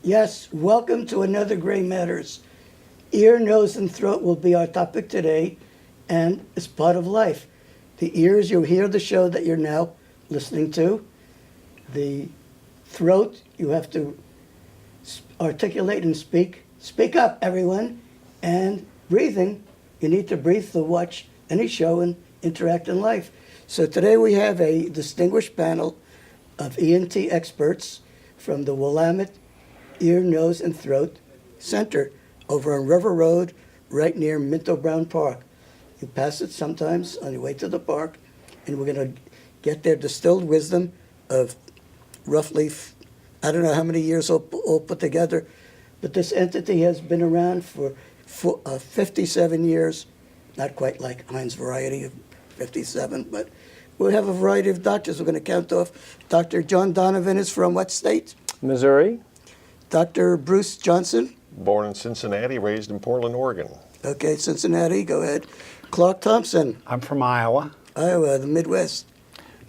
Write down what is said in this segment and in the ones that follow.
Yes, welcome to another Gray Matters. Ear, nose, and throat will be our topic today, and it's part of life. The ears, you'll hear the show that you're now listening to. The throat, you have to articulate and speak. Speak up, everyone. And breathing, you need to breathe to watch any show and interact in life. So today we have a distinguished panel of ENT experts from the Willamette Ear, Nose, and Throat Center over on River Road, right near Minto Brown Park. You pass it sometimes on your way to the park, and we're going to get their distilled wisdom of roughly, I don't know how many years all put together, but this entity has been around for 57 years, not quite like Heinz variety of 57, but we'll have a variety of doctors. We're going to count off. Dr. John Donovan is from what state? Missouri. Dr. Bruce Johnson? Born in Cincinnati, raised in Portland, Oregon. Okay, Cincinnati, go ahead. Clark Thompson? I'm from Iowa. Iowa, the Midwest.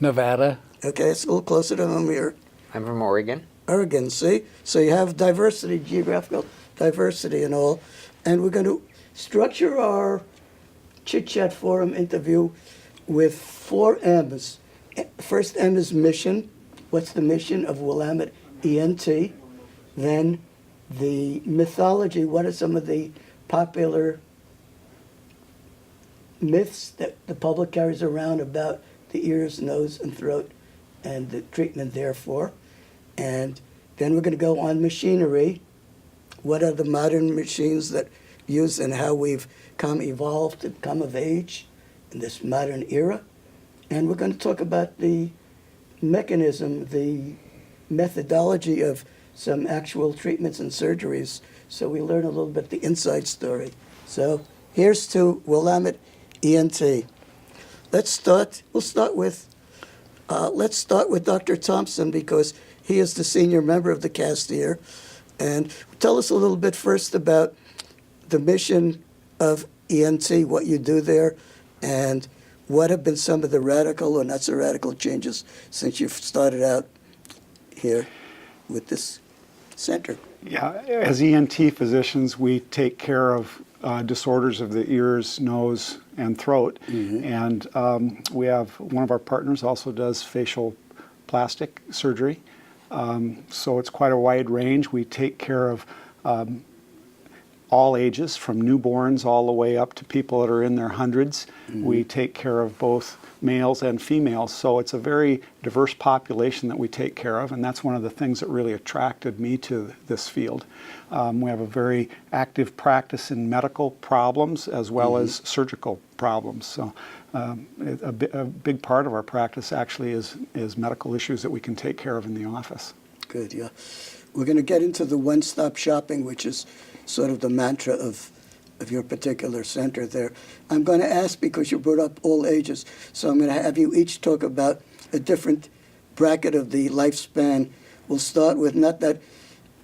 Nevada. Okay, it's a little closer to home here. I'm from Oregon. Oregon, see? So you have diversity, geographical diversity and all. And we're going to structure our chit-chat forum interview with 4 M's. First M is mission. What's the mission of Willamette ENT? Then the mythology. What are some of the popular myths that the public carries around about the ears, nose, and throat and the treatment therefore? And then we're going to go on machinery. What are the modern machines that use and how we've evolved to come of age in this modern era? And we're going to talk about the mechanism, the methodology of some actual treatments and surgeries, so we learn a little bit the inside story. So here's to Willamette ENT. Let's start with Dr. Thompson, because he is the senior member of the cast here. And tell us a little bit first about the mission of ENT, what you do there, and what have been some of the radical or not so radical changes since you've started out here with this center. Yeah, as ENT physicians, we take care of disorders of the ears, nose, and throat. Mm-hmm. And we have one of our partners also does facial plastic surgery. So it's quite a wide range. We take care of all ages, from newborns all the way up to people that are in their hundreds. Mm-hmm. We take care of both males and females, so it's a very diverse population that we take care of, and that's one of the things that really attracted me to this field. We have a very active practice in medical problems as well mm-hmm. as surgical problems. So a big part of our practice actually is medical issues that we can take care of in the office. Good, yeah. We're going to get into the one-stop shopping, which is sort of the mantra of your particular center there. I'm going to ask, because you brought up all ages, so I'm going to have you each talk about a different bracket of the lifespan. We'll start with, not that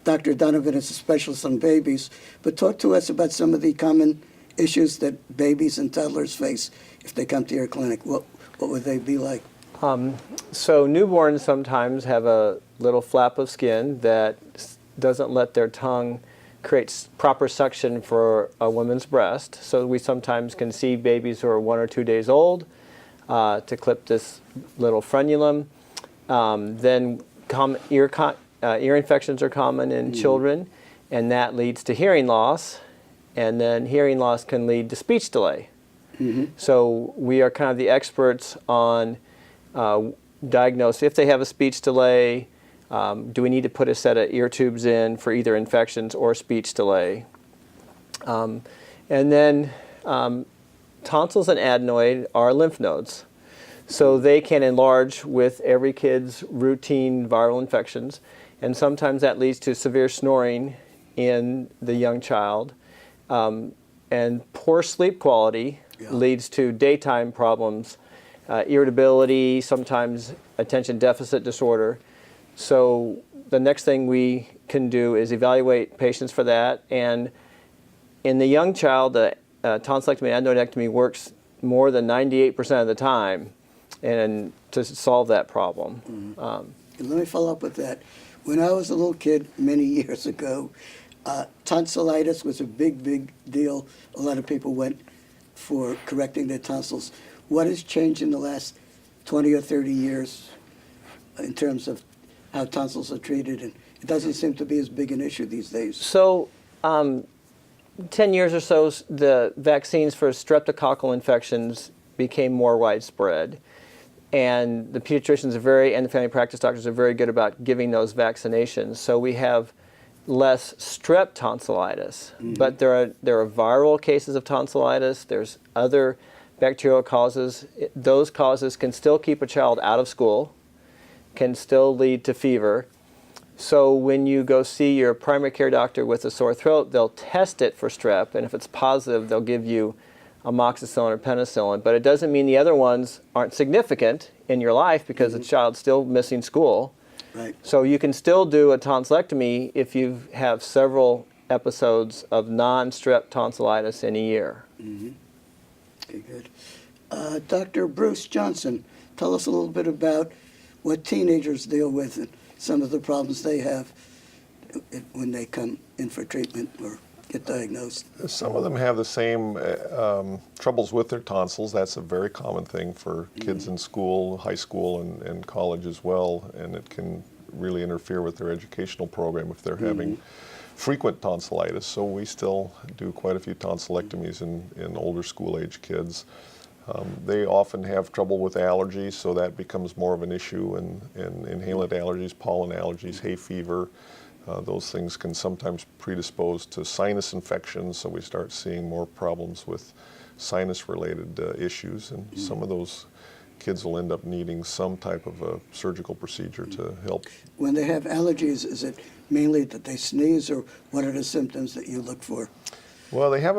Dr. Donovan is a specialist on babies, but talk to us about some of the common issues that babies and toddlers face if they come to your clinic. What would they be like? So newborns sometimes have a little flap of skin that doesn't let their tongue create proper suction for a woman's breast. So we sometimes can see babies who are 1 or 2 days old to clip this little frenulum. Then ear infections are common in children, and that leads to hearing loss. And then hearing loss can lead to speech delay. Mm-hmm. So we are kind of the experts on diagnose if they have a speech delay. Do we need to put a set of ear tubes in for either infections or speech delay? And then tonsils and adenoid are lymph nodes. So they can enlarge with every kid's routine viral infections. And sometimes that leads to severe snoring in the young child. And poor sleep quality leads to daytime problems, irritability, sometimes attention deficit disorder. So the next thing we can do is evaluate patients for that. And in the young child, the tonsillectomy and adenoidectomy works more than 98% of the time and to solve that problem. Let me follow up with that. When I was a little kid many years ago, tonsillitis was a big, big deal. A lot of people went for correcting their tonsils. What has changed in the last 20 or 30 years in terms of how tonsils are treated? And it doesn't seem to be as big an issue these days. So, 10 years or so, the vaccines for streptococcal infections became more widespread. And the pediatricians and the family practice doctors are very good about giving those vaccinations. So we have less strep tonsillitis, but there are viral cases of tonsillitis. There's other bacterial causes. Those causes can still keep a child out of school, can still lead to fever. So when you go see your primary care doctor with a sore throat, they'll test it for strep, and if it's positive, they'll give you amoxicillin or penicillin. But it doesn't mean the other ones aren't significant in your life because the child's still missing school. Right. So you can still do a tonsillectomy if you have several episodes of non-strep tonsillitis in a year. Okay, good. Dr. Bruce Johnson, tell us a little bit about what teenagers deal with and some of the problems they have when they come in for treatment or get diagnosed. Some of them have the same troubles with their tonsils. That's a very common thing for kids in school, high school, and college as well, and it can really interfere with their educational program if they're having frequent tonsillitis. So we still do quite a few tonsillectomies in older school-age kids. They often have trouble with allergies, so that becomes more of an issue, and inhalant allergies, pollen allergies, hay fever. Those things can sometimes predispose to sinus infections, so we start seeing more problems with sinus-related issues, and some of those kids will end up needing some type of a surgical procedure to help. When they have allergies, is it mainly that they sneeze, or what are the symptoms that you look for? Well, they have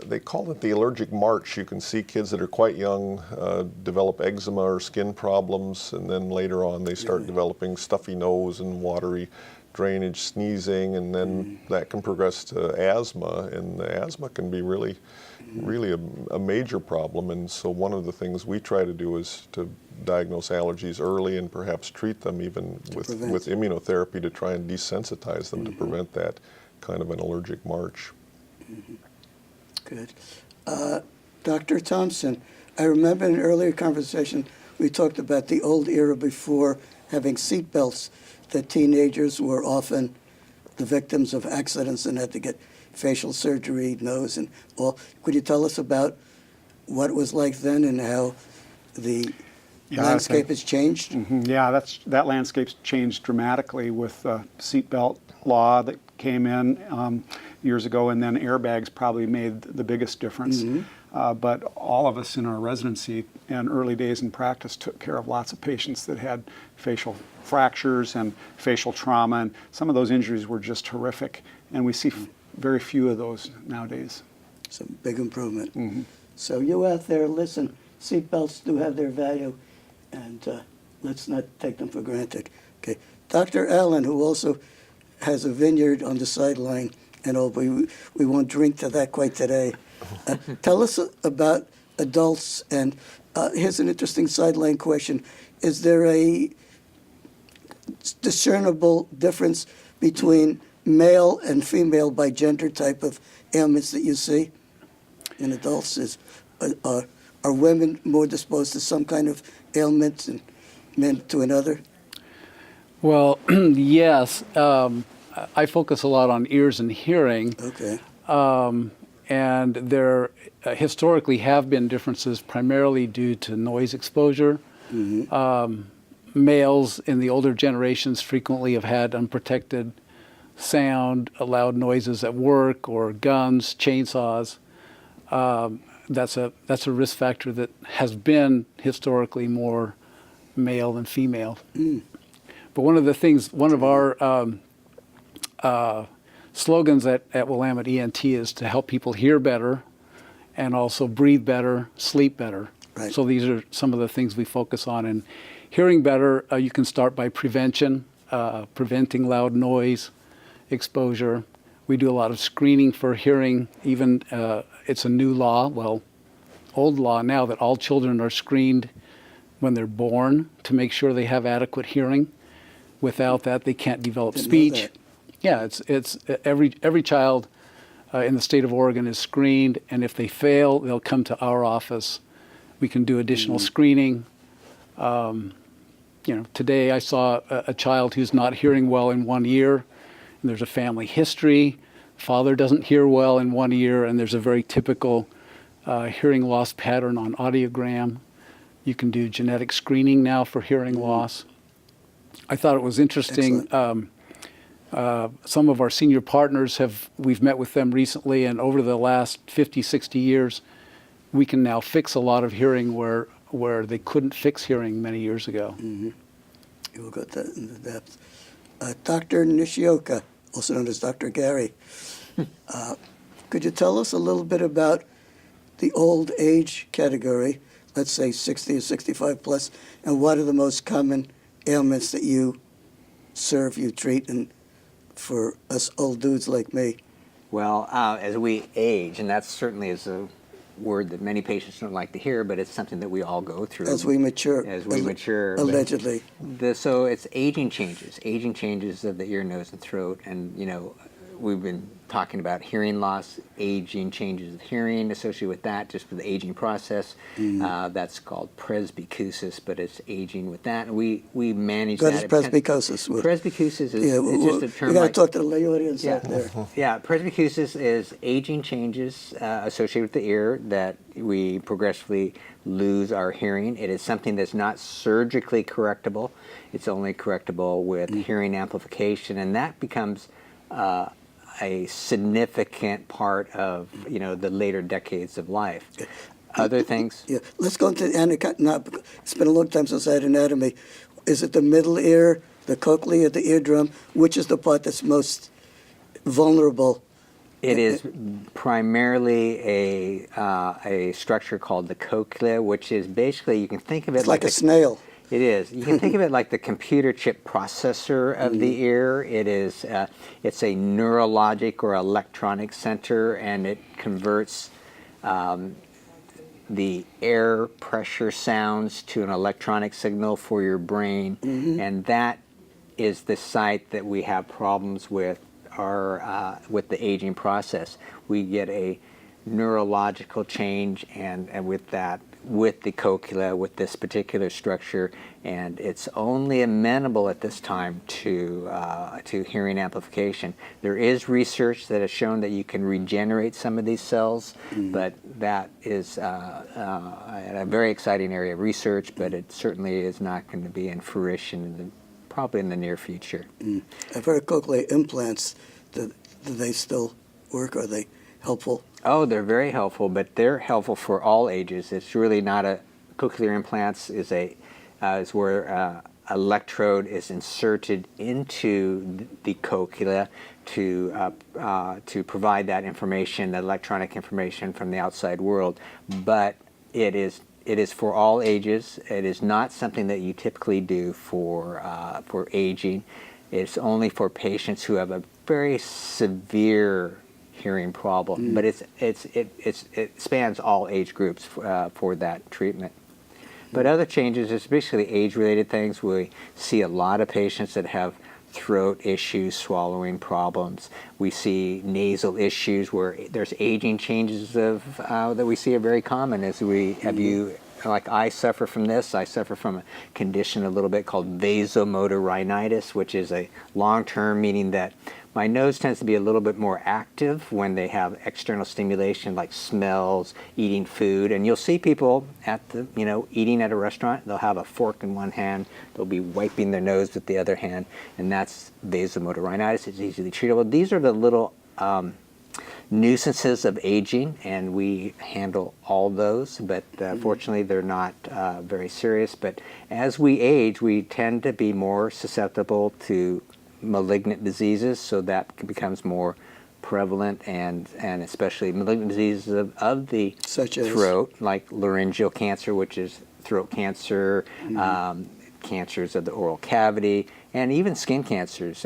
they call it the allergic march. You can see kids that are quite young develop eczema or skin problems, and then later on they start developing stuffy nose and watery drainage, sneezing, and then that can progress to asthma, and the asthma can be really a major problem. And so one of the things we try to do is to diagnose allergies early and perhaps treat them even with immunotherapy to try and desensitize them to prevent that kind of an allergic march. Good. Dr. Thompson, I remember in an earlier conversation we talked about the old era before having seat belts, that teenagers were often the victims of accidents and had to get facial surgery, nose and all. Could you tell us about what it was like then and how the landscape has changed? Yeah, that landscape's changed dramatically with the seatbelt law that came in years ago, and then airbags probably made the biggest difference. But all of us in our residency and early days in practice took care of lots of patients that had facial fractures and facial trauma, and some of those injuries were just horrific, and we see very few of those nowadays. Some big improvement. So you out there, listen, seatbelts do have their value, and let's not take them for granted. Okay, Dr. Allen, who also has a vineyard on the sideline, and we won't drink to that quite today. Tell us about adults, and here's an interesting sideline question. Is there a discernible difference between male and female by gender type of ailments that you see in adults? Are women more disposed to some kind of ailments and men to another? Well, yes. I focus a lot on ears and hearing. Okay. And there historically have been differences primarily due to noise exposure. Males in the older generations frequently have had unprotected sound, loud noises at work, or guns, chainsaws. That's a risk factor that has been historically more male than female. But one of our slogans at Willamette ENT is to help people hear better and also breathe better, sleep better. Right. So these are some of the things we focus on. And hearing better, you can start by prevention, preventing loud noise exposure. We do a lot of screening for hearing. Even it's a new law, well, old law now, that all children are screened when they're born to make sure they have adequate hearing. Without that, they can't develop Didn't know speech. that. Yeah, it's every child in the state of Oregon is screened, and if they fail, they'll come to our office. We can do additional screening. Today I saw a child who's not hearing well in one ear, and there's a family history. Father doesn't hear well in one ear, and there's a very typical hearing loss pattern on audiogram. You can do genetic screening now for hearing loss. I thought it was interesting. Some of our senior partners we've met with them recently, and over the last 50, 60 years, we can now fix a lot of hearing where they couldn't fix hearing many years ago. We'll go to into depth. Dr. Nishioka, also known as Dr. Gary, could you tell us a little bit about the old age category, let's say 60 or 65 plus, and what are the most common ailments that you serve, you treat, and for us old dudes like me? Well, as we age, and that certainly is a word that many patients don't like to hear, but it's something that we all go through. As we mature. As we mature. Allegedly. So it's aging changes of the ear, nose, and throat. And, we've been talking about hearing loss, aging changes of hearing associated with that, just with the aging process. That's called presbycusis, but it's aging with that. And we manage What that. is presbycusis? Presbycusis is Yeah, it's just a term we got to like... talk to the lay audience out there. Yeah, presbycusis is aging changes associated with the ear that we progressively lose our hearing. It is something that's not surgically correctable. It's only correctable with hearing amplification, and that becomes a significant part of the later decades of life. Other things? Yeah, let's go into anatomy. It's been a long time since I had anatomy. Is it the middle ear, the cochlea, the eardrum? Which is the part that's most vulnerable? It is primarily a structure called the cochlea, which is basically, you can think of it It's like a snail. It is. You can think of it like the computer chip processor of the ear. It's a neurologic or electronic center, and it converts the air pressure sounds to an electronic signal for your brain, and that is the site that we have problems with with the aging process. We get a neurological change, and with that, with the cochlea, with this particular structure, and it's only amenable at this time to hearing amplification. There is research that has shown that you can regenerate some of these cells, but that is a very exciting area of research, but it certainly is not going to be in fruition probably in the near future. I've heard cochlear implants. Do they still work? Are they helpful? Oh, they're very helpful, but they're helpful for all ages. It's really not cochlear implants is where electrode is inserted into the cochlea to provide that information, that electronic information from the outside world. But it is for all ages. It is not something that you typically do for aging. It's only for patients who have a very severe hearing problem, but it spans all age groups for that treatment. But other changes is basically age-related things. We see a lot of patients that have throat issues, swallowing problems. We see nasal issues where there's aging changes that we see are very common. Like I suffer from this. I suffer from a condition a little bit called vasomotor rhinitis, which is a long-term, meaning that my nose tends to be a little bit more active when they have external stimulation like smells, eating food. And you'll see people eating at a restaurant. They'll have a fork in one hand. They'll be wiping their nose with the other hand. And that's vasomotor rhinitis. It's easily treatable. These are the little nuisances of aging, and we handle all those, but fortunately they're not very serious. But as we age, we tend to be more susceptible to malignant diseases, so that becomes more prevalent, and especially malignant diseases of the throat, like laryngeal cancer, which is throat cancer, cancers of the oral cavity, and even skin cancers.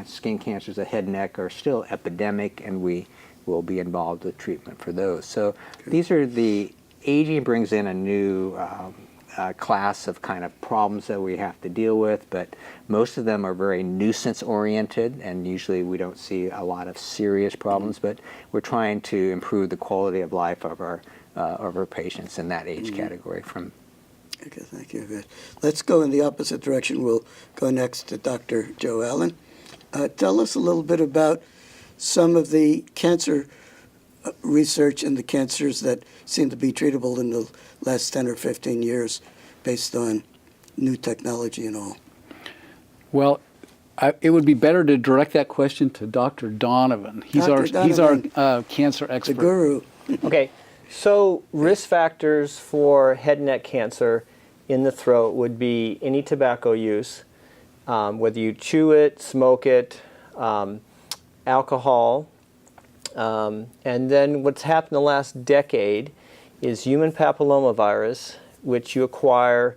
Skin cancers of head and neck are still epidemic, and we will be involved with treatment for those. So these are aging brings in a new class of kind of problems that we have to deal with, but most of them are very nuisance oriented, and usually we don't see a lot of serious problems, but we're trying to improve the quality of life of our patients in that age category. Okay, thank you. Good. Let's go in the opposite direction. We'll go next to Dr. Joe Allen. Tell us a little bit about some of the cancer research and the cancers that seem to be treatable in the last 10 or 15 years based on new technology and all. Well, it would be better to direct that question to Dr. Donovan. He's our cancer expert. The guru. Okay, so risk factors for head and neck cancer in the throat would be any tobacco use, whether you chew it, smoke it, alcohol, and then what's happened the last decade is human papillomavirus, which you acquire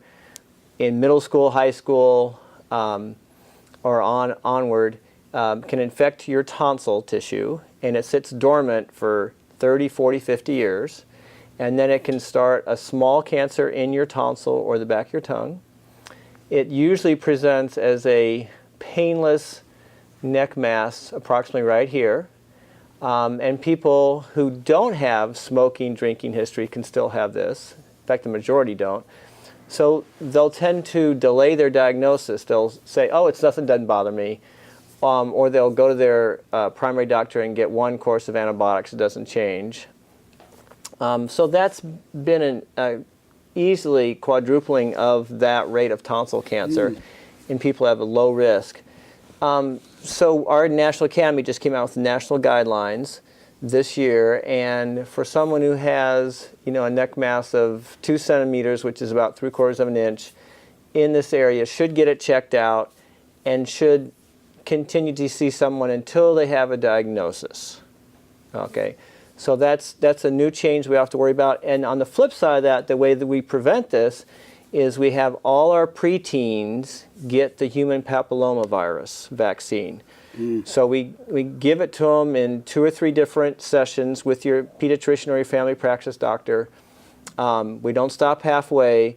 in middle school, high school, or onward, can infect your tonsil tissue, and it sits dormant for 30, 40, 50 years, and then it can start a small cancer in your tonsil or the back of your tongue. It usually presents as a painless neck mass approximately right here. And people who don't have smoking, drinking history can still have this. In fact, the majority don't. So they'll tend to delay their diagnosis. They'll say, oh, it's nothing, doesn't bother me. Or they'll go to their primary doctor and get one course of antibiotics, it doesn't change. So that's been an easily quadrupling of that rate of tonsil cancer in people who have a low risk. So our National Academy just came out with national guidelines this year, and for someone who has, a neck mass of 2 centimeters, which is about 3/4 of an inch, in this area, should get it checked out and should continue to see someone until they have a diagnosis. Okay, so that's a new change we have to worry about. And on the flip side of that, the way that we prevent this is we have all our preteens get the human papillomavirus vaccine. So we give it to them in 2 or 3 different sessions with your pediatrician or your family practice doctor. We don't stop halfway.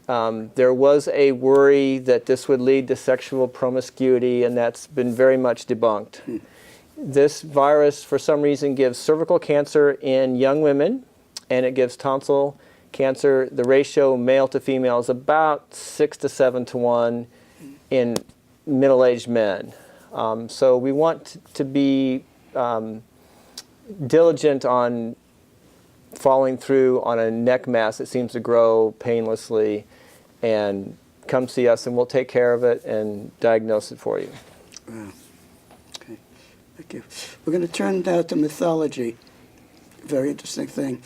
There was a worry that this would lead to sexual promiscuity, and that's been very much debunked. This virus, for some reason, gives cervical cancer in young women, and it gives tonsil cancer. The ratio male to female is about 6 to 7 to 1 in middle-aged men. So we want to be diligent on following through on a neck mass that seems to grow painlessly, and come see us and we'll take care of it and diagnose it for you. Wow. Okay, thank you. We're going to turn now to mythology. Very interesting thing.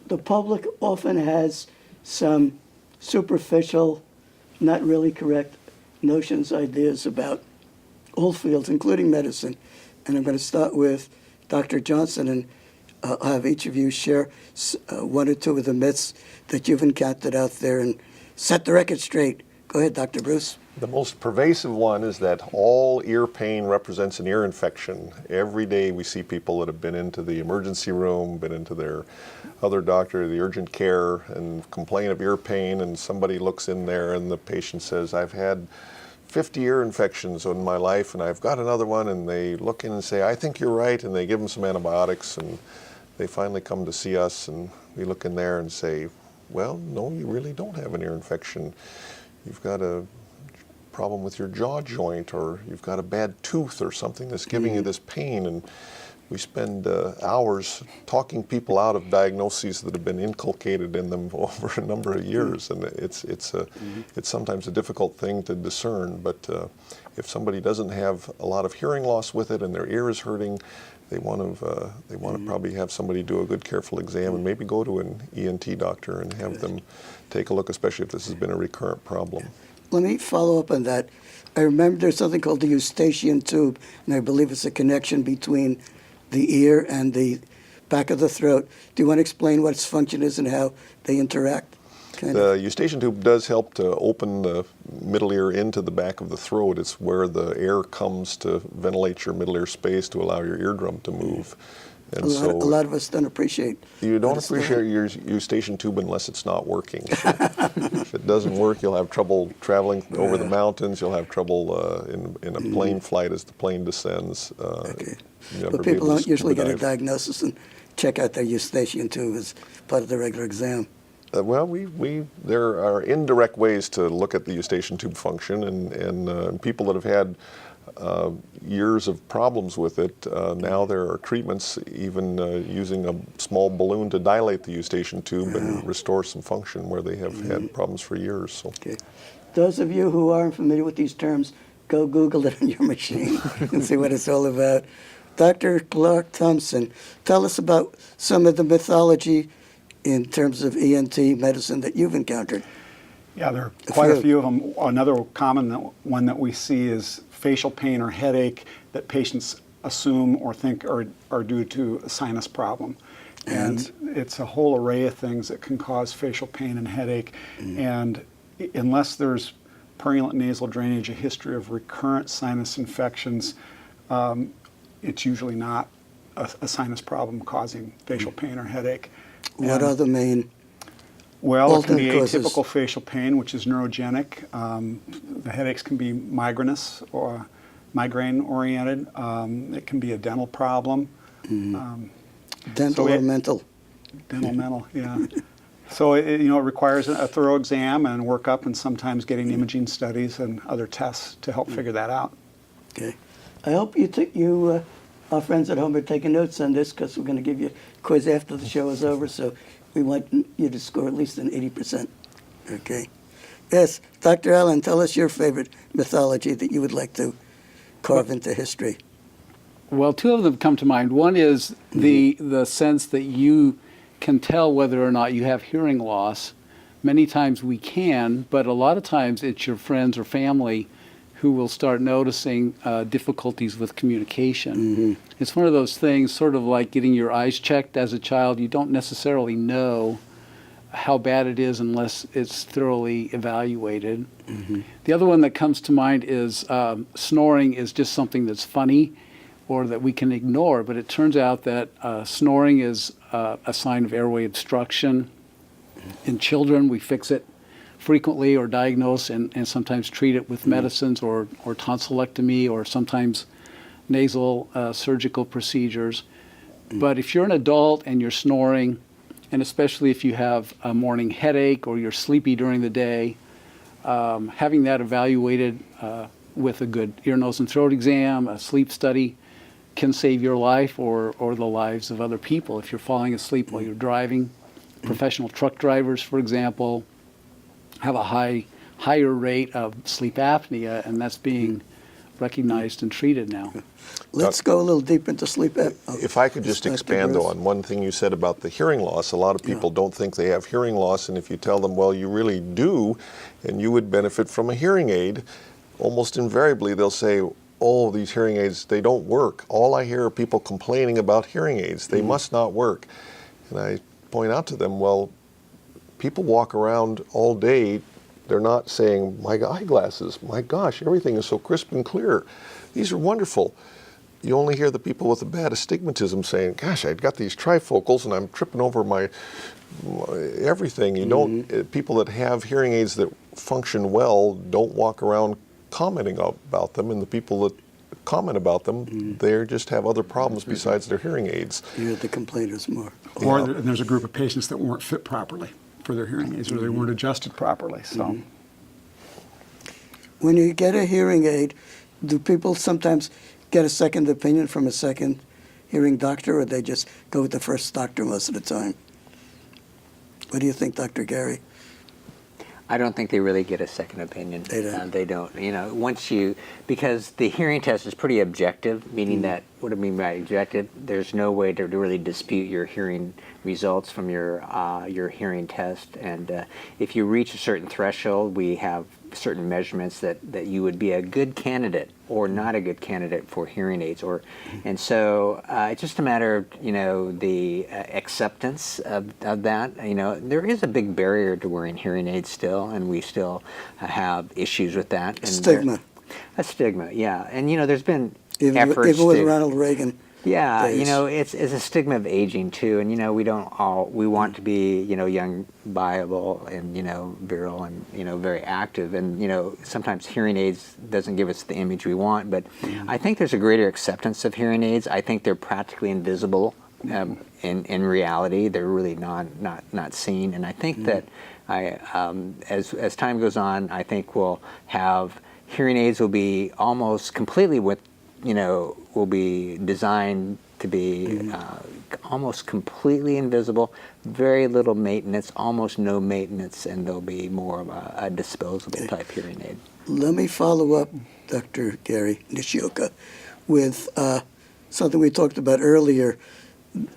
The public often has some superficial, not really correct notions, ideas about all fields, including medicine. And I'm going to start with Dr. Johnson, and I'll have each of you share 1 or 2 of the myths that you've encountered out there and set the record straight. Go ahead, Dr. Bruce. The most pervasive one is that all ear pain represents an ear infection. Every day we see people that have been into the emergency room, been into their other doctor, the urgent care, and complain of ear pain, and somebody looks in there and the patient says, I've had 50 ear infections in my life and I've got another one, and they look in and say, I think you're right, and they give them some antibiotics, and they finally come to see us, and we look in there and say, well, no, you really don't have an ear infection. You've got a problem with your jaw joint, or you've got a bad tooth or something that's giving you this pain. And we spend hours talking people out of diagnoses that have been inculcated in them over a number of years, and it's sometimes a difficult thing to discern. But if somebody doesn't have a lot of hearing loss with it and their ear is hurting, they want to probably have somebody do a good, careful exam and maybe go to an ENT doctor and have them take a look, especially if this has been a recurrent problem. Let me follow up on that. I remember there's something called the eustachian tube, and I believe it's a connection between the ear and the back of the throat. Do you want to explain what its function is and how they interact? The eustachian tube does help to open the middle ear into the back of the throat. It's where the air comes to ventilate your middle ear space to allow your eardrum to move. And A lot of us don't appreciate. you don't what it's doing. appreciate your eustachian tube unless it's not working. So if it doesn't work, you'll have trouble traveling over the mountains. You'll have trouble in a plane flight as the plane descends. Okay. You'll never But be people able to don't usually scuba get a dive. diagnosis and check out their eustachian tube as part of the regular exam. Well, there are indirect ways to look at the eustachian tube function, and people that have had years of problems with it, now there are treatments even using a small balloon to dilate the eustachian tube and restore some function where they have had problems for years. So. Okay. Those of you who aren't familiar with these terms, go Google it on your machine and see what it's all about. Dr. Clark Thompson, tell us about some of the mythology in terms of ENT medicine that you've encountered. Yeah, there are quite a few of them. Another common one that we see is facial pain or headache that patients assume or think are due to a sinus problem. And it's a whole array of things that can cause facial pain and headache. And unless there's purulent nasal drainage, a history of recurrent sinus infections, it's usually not a sinus problem causing facial pain or headache. What are the main? Well, it can be alternate causes? atypical facial pain, which is neurogenic. The headaches can be migrainous or migraine-oriented. It can be a dental problem. Dental or mental? Dental, mental, yeah. So it requires a thorough exam and workup, and sometimes getting imaging studies and other tests to help figure that out. Okay. I hope you our friends at home are taking notes on this, because we're going to give you a quiz after the show is over, so we want you to score at least an 80%. Okay. Yes, Dr. Allen, tell us your favorite mythology that you would like to carve into history. Well, two of them come to mind. One is the sense that you can tell whether or not you have hearing loss. Many times we can, but a lot of times it's your friends or family who will start noticing difficulties with communication. It's one of those things, sort of like getting your eyes checked as a child. You don't necessarily know how bad it is unless it's thoroughly evaluated. The other one that comes to mind is snoring is just something that's funny or that we can ignore, but it turns out that snoring is a sign of airway obstruction. In children, we fix it frequently or diagnose and sometimes treat it with medicines or tonsillectomy or sometimes nasal surgical procedures. But if you're an adult and you're snoring, and especially if you have a morning headache or you're sleepy during the day, having that evaluated with a good ear, nose, and throat exam, a sleep study, can save your life or the lives of other people. If you're falling asleep while you're driving, professional truck drivers, for example, have a higher rate of sleep apnea, and that's being recognized and treated now. Let's go a little deep into sleep. If I could just expand though on one thing you said about the hearing loss. A lot of people don't think they have hearing loss, and if you tell them, well, you really do, and you would benefit from a hearing aid, almost invariably they'll say, oh, these hearing aids, they don't work. All I hear are people complaining about hearing aids. They must not work. And I point out to them, well, people walk around all day, they're not saying, my eyeglasses, my gosh, everything is so crisp and clear. These are wonderful. You only hear the people with a bad astigmatism saying, gosh, I got these trifocals and I'm tripping over my everything. You don't, people that have hearing aids that function well don't walk around commenting about them, and the people that comment about them, they just have other problems besides their hearing aids. You're the complainers more. Or there's a group of patients that weren't fit properly for their hearing aids, or they weren't adjusted properly. So, When you get a hearing aid, do people sometimes get a second opinion from a second hearing doctor, or they just go with the first doctor most of the time? What do you think, Dr. Gary? I don't think they really get a second opinion. They don't. They don't. Because the hearing test is pretty objective, meaning that, what I mean by objective, there's no way to really dispute your hearing results from your hearing test. And if you reach a certain threshold, we have certain measurements that you would be a good candidate or not a good candidate for hearing aids. And so it's just a matter of, the acceptance of that. There is a big barrier to wearing hearing aids still, and we still have issues with that. And Stigma. A stigma, yeah. And, there's been Even efforts with to... Ronald Reagan Yeah, days. you know, it's a stigma of aging too, and you know, we want to be, you know, young, viable, and you know, virile, and you know, very active, and you know, sometimes hearing aids doesn't give us the image we want, but I think there's a greater acceptance of hearing aids. I think they're practically invisible in reality. They're really not seen, and I think that as time goes on, I think we'll have hearing aids will be almost completely will be designed to be almost completely invisible, very little maintenance, almost no maintenance, and they'll be more of a disposable type hearing aid. Let me follow up, Dr. Gary Nishioka, with something we talked about earlier.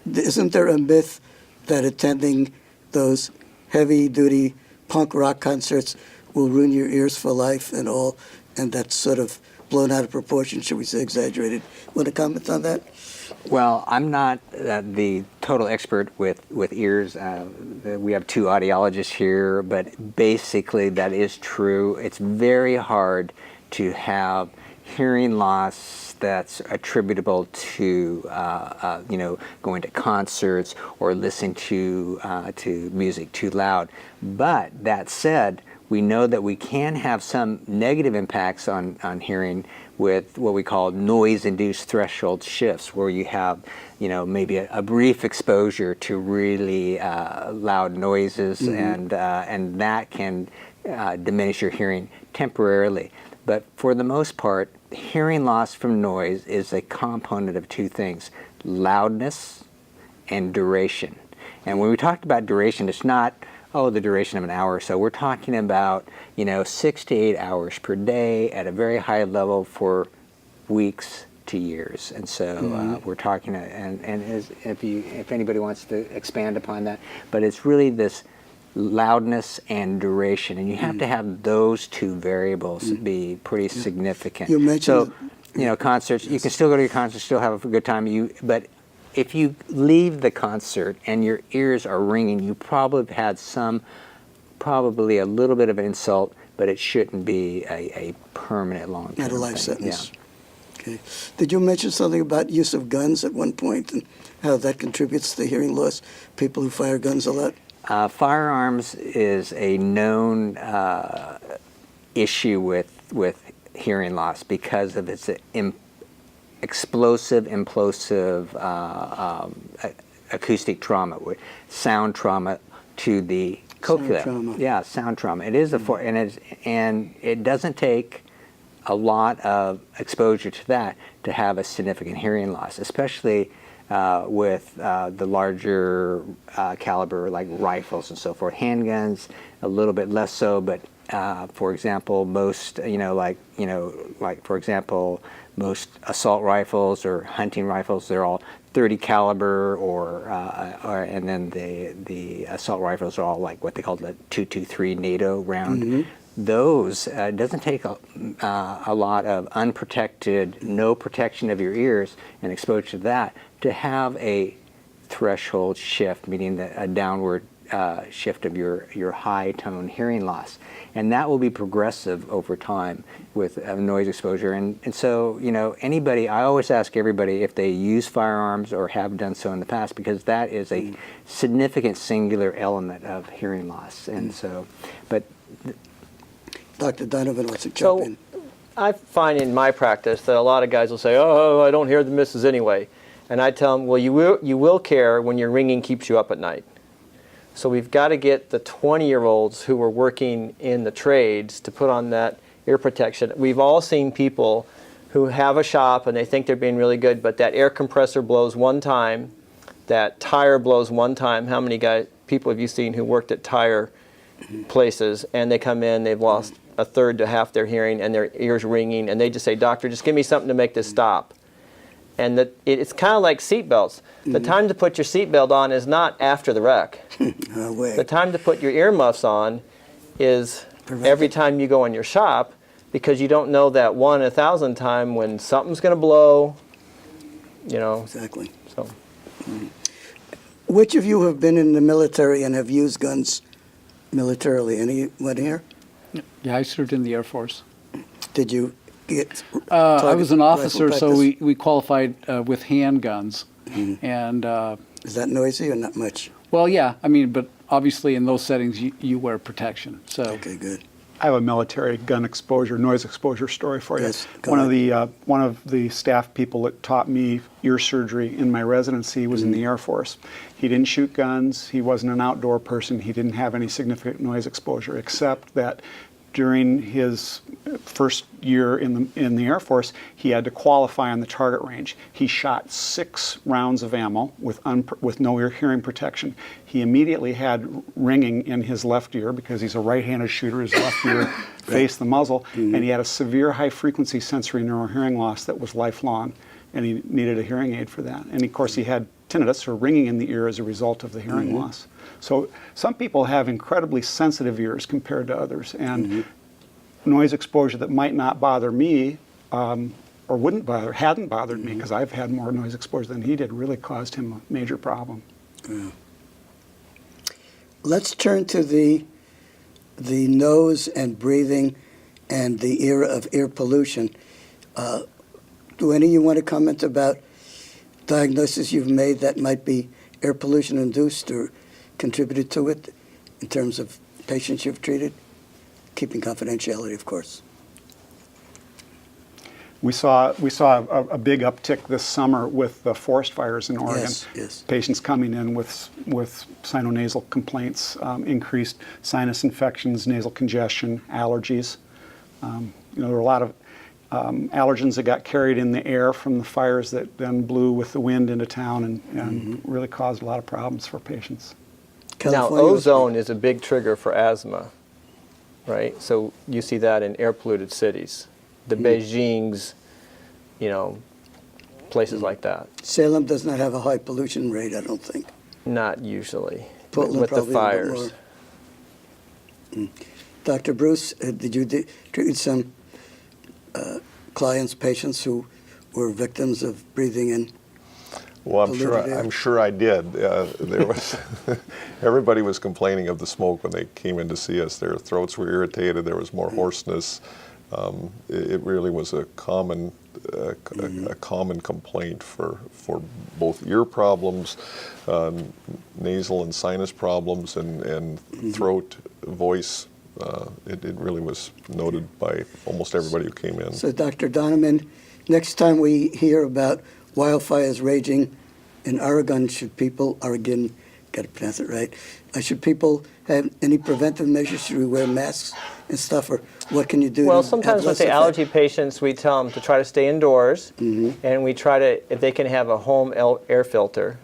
Isn't there a myth that attending those heavy-duty punk rock concerts will ruin your ears for life and all, and that's sort of blown out of proportion, should we say exaggerated? Want to comment on that? Well, I'm not the total expert with ears. We have two audiologists here, but basically that is true. It's very hard to have hearing loss that's attributable to you know, going to concerts or listening to music too loud. But that said, we know that we can have some negative impacts on hearing with what we call noise-induced threshold shifts, where you have, you know, maybe a brief exposure to really loud noises, and that can diminish your hearing temporarily. But for the most part, hearing loss from noise is a component of two things: loudness and duration. And when we talked about duration, it's not the duration of an hour or so. We're talking about, you know, 6 to 8 hours per day at a very high level for weeks to years. And so we're talking, if anybody wants to expand upon that, but it's really this loudness and duration, and you have to have those two variables be pretty significant. You mentioned so, you know, concerts. You can still go to your concert, still have a good time. But if you leave the concert and your ears are ringing, you probably had probably a little bit of an insult, but it shouldn't be a permanent long-term Not a life thing. sentence. Yeah. Okay. Did you mention something about use of guns at one point and how that contributes to hearing loss? People who fire guns a lot? Firearms is a known issue with hearing loss because of its explosive, implosive acoustic trauma, sound trauma to the cochlea. Sound trauma. Yeah, sound trauma. It is and it doesn't take a lot of exposure to that to have a significant hearing loss, especially with the larger caliber, like rifles and so forth. Handguns, a little bit less so, but for example, most for example, most assault rifles or hunting rifles, they're all 30 caliber, and then the assault rifles are all like what they call the 223 NATO round. Those doesn't take a lot of unprotected, no protection of your ears and exposure to that to have a threshold shift, meaning a downward shift of your high tone hearing loss, and that will be progressive over time with noise exposure. And so, you know, I always ask everybody if they use firearms or have done so in the past, because that is a significant singular element of hearing loss. And so, but Dr. Donovan wants to jump in. I find in my practice that a lot of guys will say, "Oh, I don't hear the misses anyway," and I tell them, "Well, you will care when your ringing keeps you up at night." So we've got to get the 20-year-olds who are working in the trades to put on that ear protection. We've all seen people who have a shop and they think they're being really good, but that air compressor blows one time, that tire blows one time. How many people have you seen who worked at tire places, and they come in, they've lost a third to half their hearing and their ears ringing, and they just say, "Doctor, just give me something to make this stop." And it's kind of like seatbelts. The time to put your seatbelt on is not after the wreck. No way. The time to put your earmuffs on is every time you go in your shop, because you don't know that 1 in 1,000 time when something's going to blow, you know. Exactly. So. Which of you have been in the military and have used guns militarily? Anyone here? Yeah, I served in the Air Force. Did you get? I was an target officer, rifle so practice? we qualified with handguns. And, Is that noisy or not much? well, yeah, I mean, but obviously in those settings, you wear protection. So Okay, good. I have a military gun exposure, noise exposure story for you. Yes, go One of the staff people that taught me ear surgery in my residency was in the Air Force. He didn't shoot guns. He wasn't an outdoor person. He didn't have any significant noise exposure, except that during his first year in the Air Force, he had to qualify on the target range. He shot 6 rounds of ammo with no hearing protection. He immediately had ringing in his left ear because he's a right-handed shooter. His left ear faced the muzzle, and he had a severe high-frequency sensory neurohearing loss that was lifelong, and he needed a hearing aid for that. And of course, he had tinnitus, or ringing in the ear, as a result of the hearing loss. So some people have incredibly sensitive ears compared to others, and noise exposure that might not bother me or hadn't bothered me, because I've had more noise exposure than he did, really caused him a major problem. Yeah. Let's turn to the nose and breathing and the era of air pollution. Do any of you want to comment about diagnoses you've made that might be air pollution induced or contributed to it in terms of patients you've treated? Keeping confidentiality, of course. We saw a big uptick this summer with the forest fires in Oregon. Yes. Patients coming in with sinonasal complaints, increased sinus infections, nasal congestion, allergies. There were a lot of allergens that got carried in the air from the fires that then blew with the wind into town and really caused a lot of problems for patients. Now, ozone is a big trigger for asthma, right? So you see that in air polluted cities. The Beijings, places like that. Salem does not have a high pollution rate, I don't think. Not usually, Portland with the probably a little fires. more. Dr. Bruce, did you treat some clients, patients who were victims of breathing in? Well, polluted air? I'm sure I did. There was everybody was complaining of the smoke when they came in to see us. Their throats were irritated. There was more hoarseness. It really was a common complaint for both ear problems, nasal and sinus problems, and throat, voice. It really was noted by almost everybody who came in. So, Dr. Donovan, next time we hear about wildfires raging in Oregon, should people have any preventive measures? Should we wear masks and stuff, or what can you do? Well, to sometimes have with less the effect? allergy patients, we tell them to try to stay indoors, and we try to, if they can have a home air filter.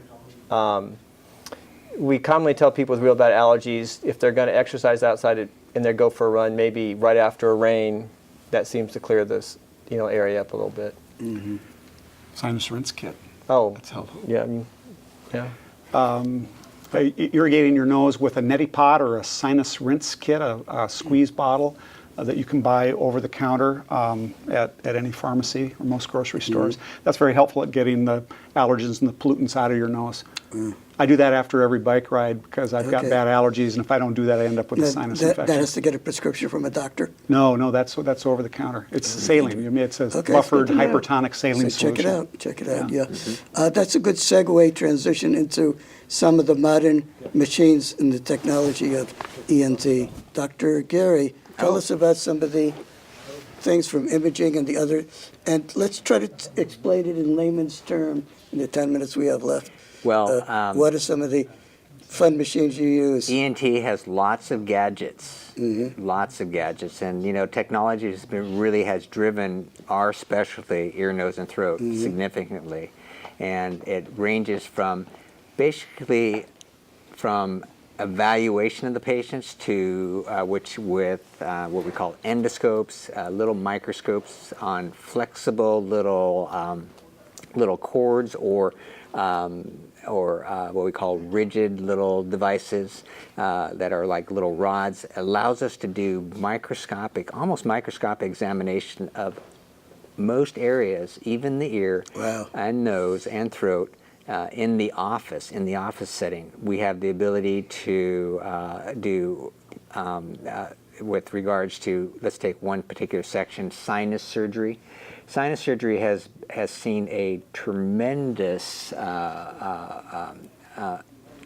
We commonly tell people with real bad allergies, if they're going to exercise outside and they go for a run, maybe right after a rain, that seems to clear this area up a little bit. Sinus rinse kit. Oh, That's helpful. yeah. Irrigating your nose with a neti pot or a sinus rinse kit, a squeeze bottle that you can buy over the counter at any pharmacy or most grocery stores. That's very helpful at getting the allergens and the pollutants out of your nose. I do that after every bike ride because I've got bad allergies, and if I don't do that, I end up with a sinus infection. That has to get a prescription from a doctor? No, that's over the counter. It's saline. It says Okay, buffered it's good to know. hypertonic saline So solution. check it out. Yeah. That's a good segue transition into some of the modern machines and the technology of ENT. Dr. Gary, tell us about some of the things from imaging and the other, and let's try to explain it in layman's terms in the 10 minutes we have left. Well, what are some of the fun machines you use? ENT has lots of gadgets, lots of gadgets, and technology has driven our specialty, ear, nose, and throat, significantly, and it ranges from basically from evaluation of the patients to what we call endoscopes, little microscopes on flexible little cords or what we call rigid little devices that are like little rods. Allows us to do almost microscopic examination of most areas, even the ear and nose and throat. In the office setting, we have the ability to do with regards to, let's take one particular section, sinus surgery. Sinus surgery has seen a tremendous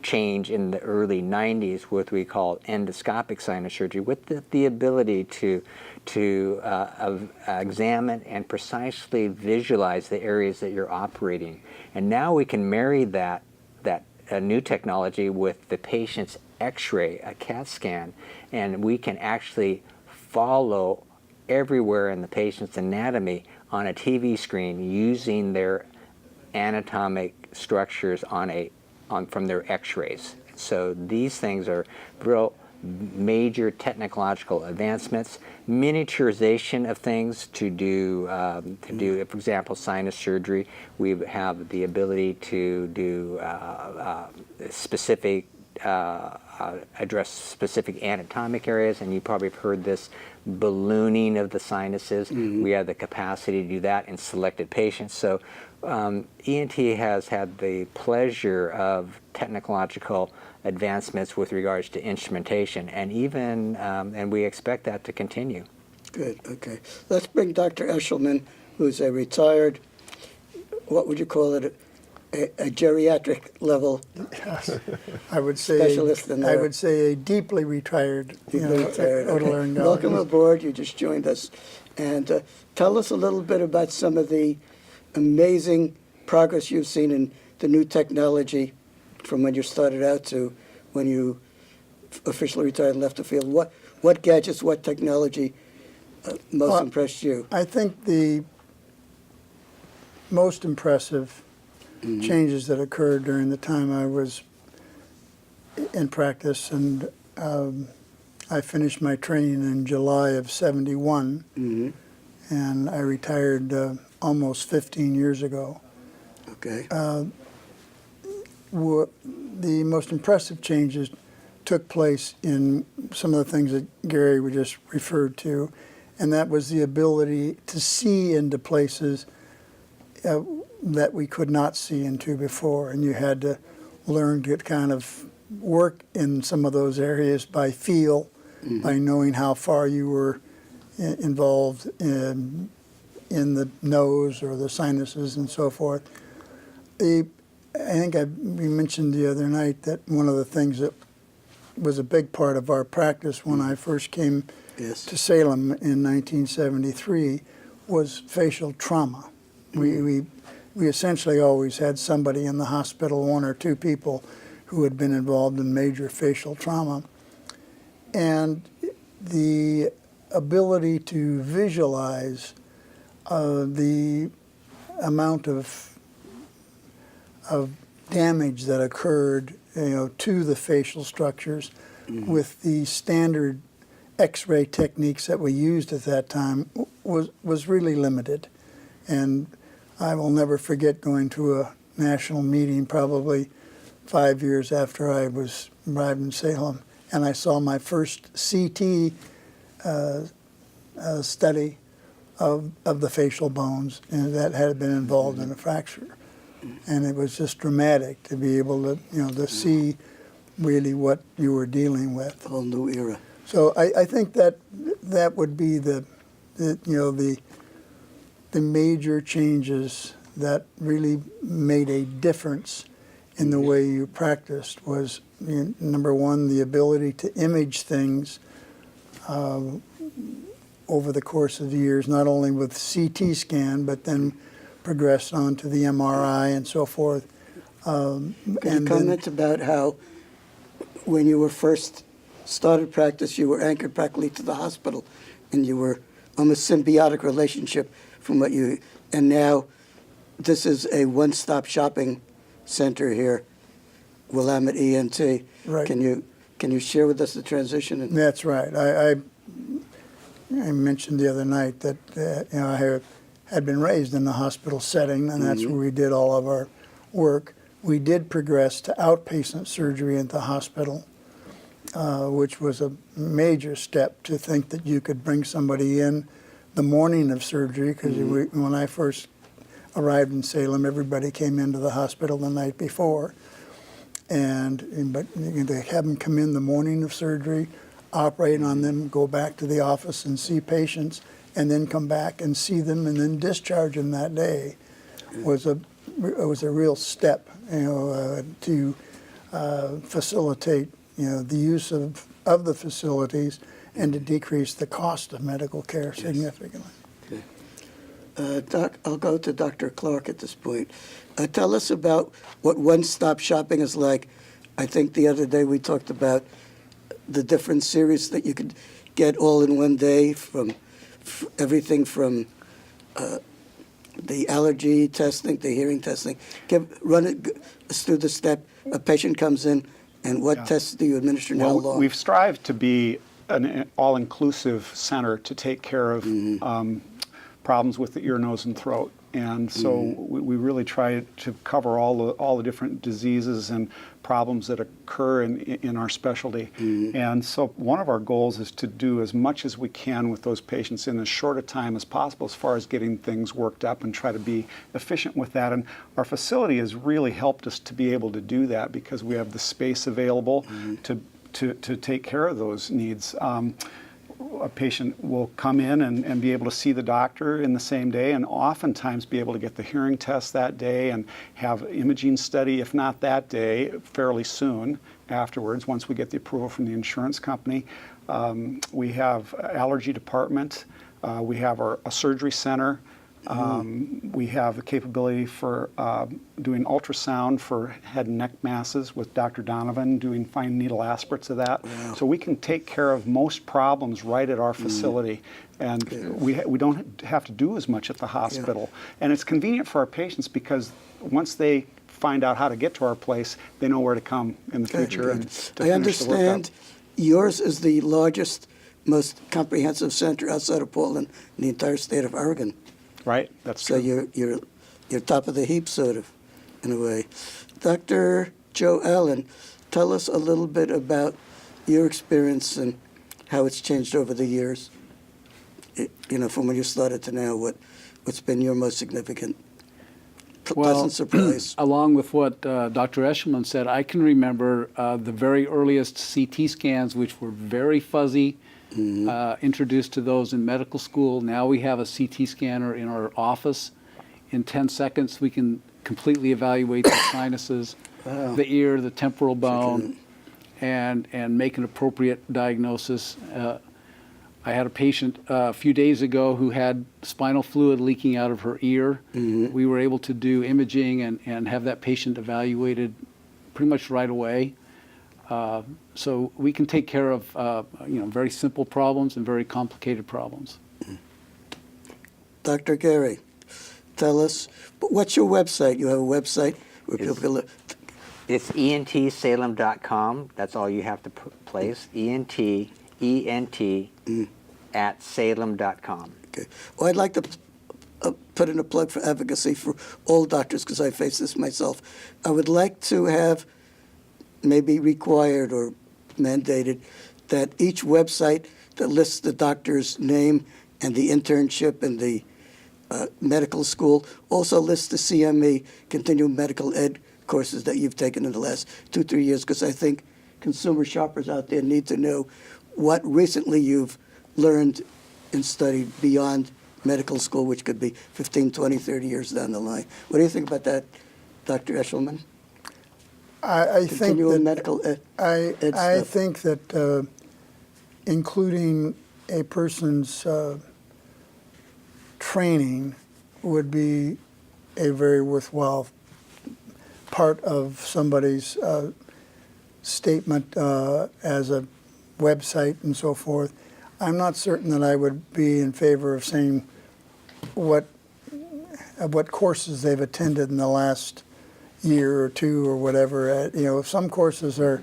change in the early 90s, what we call endoscopic sinus surgery, with the ability to examine and precisely visualize the areas that you're operating. And now we can marry that new technology with the patient's x-ray, a CAT scan, and we can actually follow everywhere in the patient's anatomy on a TV screen using their anatomic structures from their x-rays. So these things are real major technological advancements, miniaturization of things to do, for example, sinus surgery. We have the ability to do specific, address specific anatomic areas, and you probably have heard this ballooning of the sinuses. We have the capacity to do that in selected patients. So ENT has had the pleasure of technological advancements with regards to instrumentation, and even and we expect that to continue. Good, okay. Let's bring Dr. Eshelman, who's a retired, what would you call it, a geriatric level I would say specialist in there. I would say a deeply retired, Retired, okay. otolaryngologist. Welcome aboard, you just joined us. And tell us a little bit about some of the amazing progress you've seen in the new technology from when you started out to when you officially retired and left the field. What gadgets, what technology most impressed you? I think the most impressive changes that occurred during the time I was in practice, and I finished my training in July of '71, and I retired almost 15 years ago. Okay. The most impressive changes took place in some of the things that Gary just referred to, and that was the ability to see into places that we could not see into before, and you had to learn to kind of work in some of those areas by feel, by knowing how far you were involved in the nose or the sinuses and so forth. I think we mentioned the other night that one of the things that was a big part of our practice when I first came to Salem in 1973 was facial trauma. We essentially always had somebody in the hospital, one or two people, who had been involved in major facial trauma. And the ability to visualize the amount of damage that occurred, to the facial structures with the standard X-ray techniques that we used at that time was really limited. And I will never forget going to a national meeting probably 5 years after I arrived in Salem, and I saw my first CT study of the facial bones, and that had been involved in a fracture. And it was just dramatic to be able to, to see really what you were dealing with. A whole new era. So I think that would be the major changes that really made a difference in the way you practiced was, number one, the ability to image things over the course of the years, not only with CT scan, but then progressed on to the MRI and so forth. Can you comment about how when you were first started practice, you were anchored practically to the hospital, and you were almost symbiotic relationship from what you, and now this is a one-stop shopping center here, Willamette ENT. Right. Can you share with us the transition? That's right. I mentioned the other night that I had been raised in the hospital setting, and that's where we did all of our work. We did progress to outpatient surgery at the hospital, which was a major step to think that you could bring somebody in the morning of surgery, because when I first arrived in Salem, everybody came into the hospital the night before. But they have them come in the morning of surgery, operate on them, go back to the office and see patients, and then come back and see them and then discharge them that day was a real step, to facilitate, the use of the facilities and to decrease the cost of medical care significantly. Doc, I'll go to Dr. Clark at this point. Tell us about what one-stop shopping is like. I think the other day we talked about the different series that you could get all in one day, from everything from the allergy testing, the hearing testing. Run us through the step. A patient comes in, and what tests do you administer and how long? We've strived to be an all-inclusive center to take care of problems with the ear, nose, and throat. And so we really try to cover all the different diseases and problems that occur in our specialty. And so one of our goals is to do as much as we can with those patients in as short a time as possible, as far as getting things worked up, and try to be efficient with that. And our facility has really helped us to be able to do that, because we have the space available to take care of those needs. A patient will come in and be able to see the doctor in the same day, and oftentimes be able to get the hearing test that day and have imaging study, if not that day, fairly soon afterwards, once we get the approval from the insurance company. We have allergy department. We have a surgery center. We have the capability for doing ultrasound for head and neck masses with Dr. Donovan, doing fine needle aspirates of that. Wow. So we can take care of most problems right at our facility. And we don't have to do as much at the hospital. And it's convenient for our patients, because once they find out how to get to our place, they know where to come in the future. And to I understand yours is the largest, most comprehensive center outside of Portland in the entire state of Oregon. Right, that's so true. So you're top of the heap, sort of, in a way. Dr. Joe Allen, tell us a little bit about your experience and how it's changed over the years. From when you started to now, what's been your most significant pleasant surprise? Along with what Dr. Eshelman said, I can remember the very earliest CT scans, which were very fuzzy. Introduced to those in medical school. Now we have a CT scanner in our office. In 10 seconds, we can completely evaluate the sinuses, the ear, the temporal bone, and make an appropriate diagnosis. I had a patient a few days ago who had spinal fluid leaking out of her ear. We were able to do imaging and have that patient evaluated pretty much right away. So we can take care of very simple problems and very complicated problems. Dr. Gary, tell us, what's your website? You have a website where people can look. It's entsalem.com. That's all you have to place. ENT at salem.com. Okay. Well, I'd like to put in a plug for advocacy for all doctors, because I face this myself. I would like to have, maybe required or mandated, that each website that lists the doctor's name and the internship and the medical school also lists the CME, continuing medical ed courses that you've taken in the last 2-3 years, because I think consumer shoppers out there need to know what recently you've learned and studied beyond medical school, which could be 15, 20, 30 years down the line. What do you think about that, Dr. Eshelman? I think that medical I think that including a person's training would be a very worthwhile part of somebody's statement as a website and so forth. I'm not certain that I would be in favor of saying what courses they've attended in the last year or two or whatever. Some courses are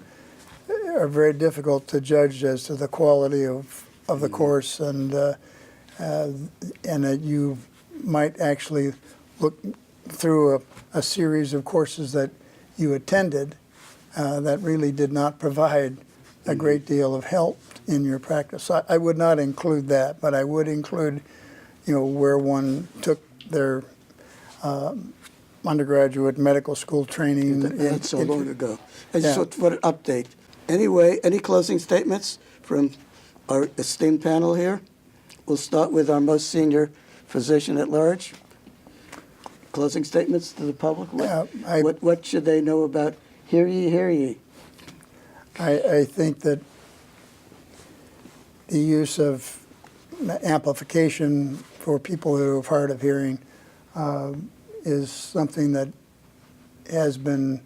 very difficult to judge as to the quality of the course, and that you might actually look through a series of courses that you attended that really did not provide a great deal of help in your practice. So I would not include that, but I would include, where one took their undergraduate medical school training. That's so long ago. I just want an update. Anyway, any closing statements from our esteemed panel here. We'll start with our most senior physician at large. Closing statements to the public. Yeah, What should they know about Hear Ye, Hear Ye? I think that the use of amplification for people who have hard of hearing is something that has been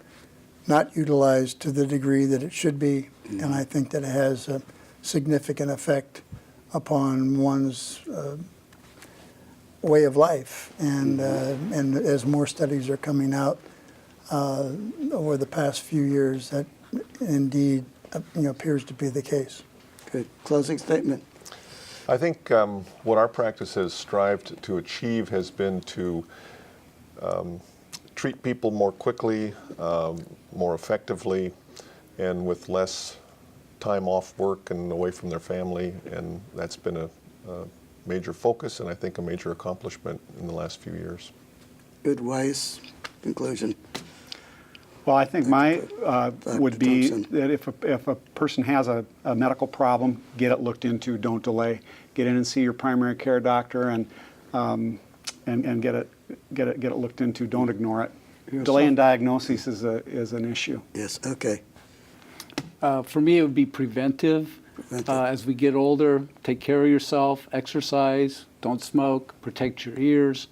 not utilized to the degree that it should be, and I think that it has a significant effect upon one's way of life. And as more studies are coming out over the past few years, that indeed appears to be the case. Good. Closing statement. I think what our practice has strived to achieve has been to treat people more quickly, more effectively, and with less time off work and away from their family, and that's been a major focus and I think a major accomplishment in the last few years. Good, wise conclusion. Well, I think my would be Thompson. that if a person has a medical problem, get it looked into. Don't delay. Get in and see your primary care doctor and get it looked into. Don't ignore it. Delay in diagnosis is an issue. Yes, okay. For me, it would be preventive. As we get older, take care of yourself, exercise, don't smoke, protect your ears,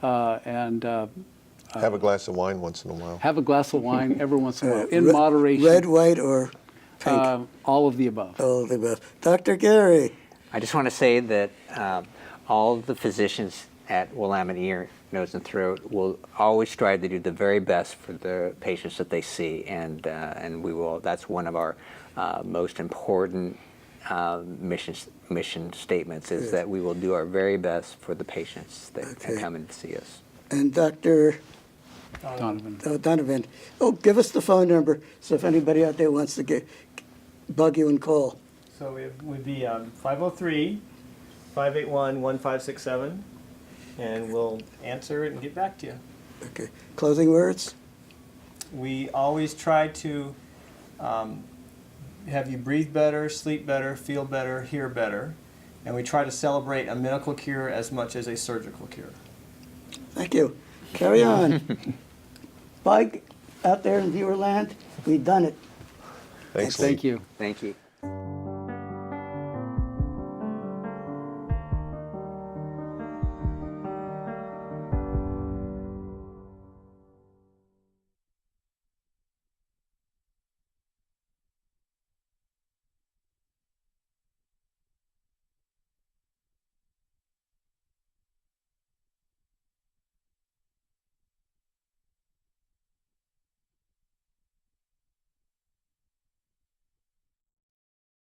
and Have a glass of wine once in a while. have a glass of wine every once in a while, in Re- moderation. Red, white, or pink? All of the above. All of the above. Dr. Gary. I just want to say that all the physicians at Willamette Ear, Nose, and Throat will always strive to do the very best for the patients that they see, and we will. That's one of our most important mission statements is that we will do our very best for the patients that come in to see us. And Dr. Donovan. Donovan. Oh, give us the phone number so if anybody out there wants to bug you and call. So it would be 503-581-1567, and we'll answer it and get back to you. Okay. Closing words? We always try to have you breathe better, sleep better, feel better, hear better, and we try to celebrate a medical cure as much as a surgical cure. Thank you. Carry on. Bye out there in viewerland. We've done it. Thanks, Lee. Thank you. Thank you.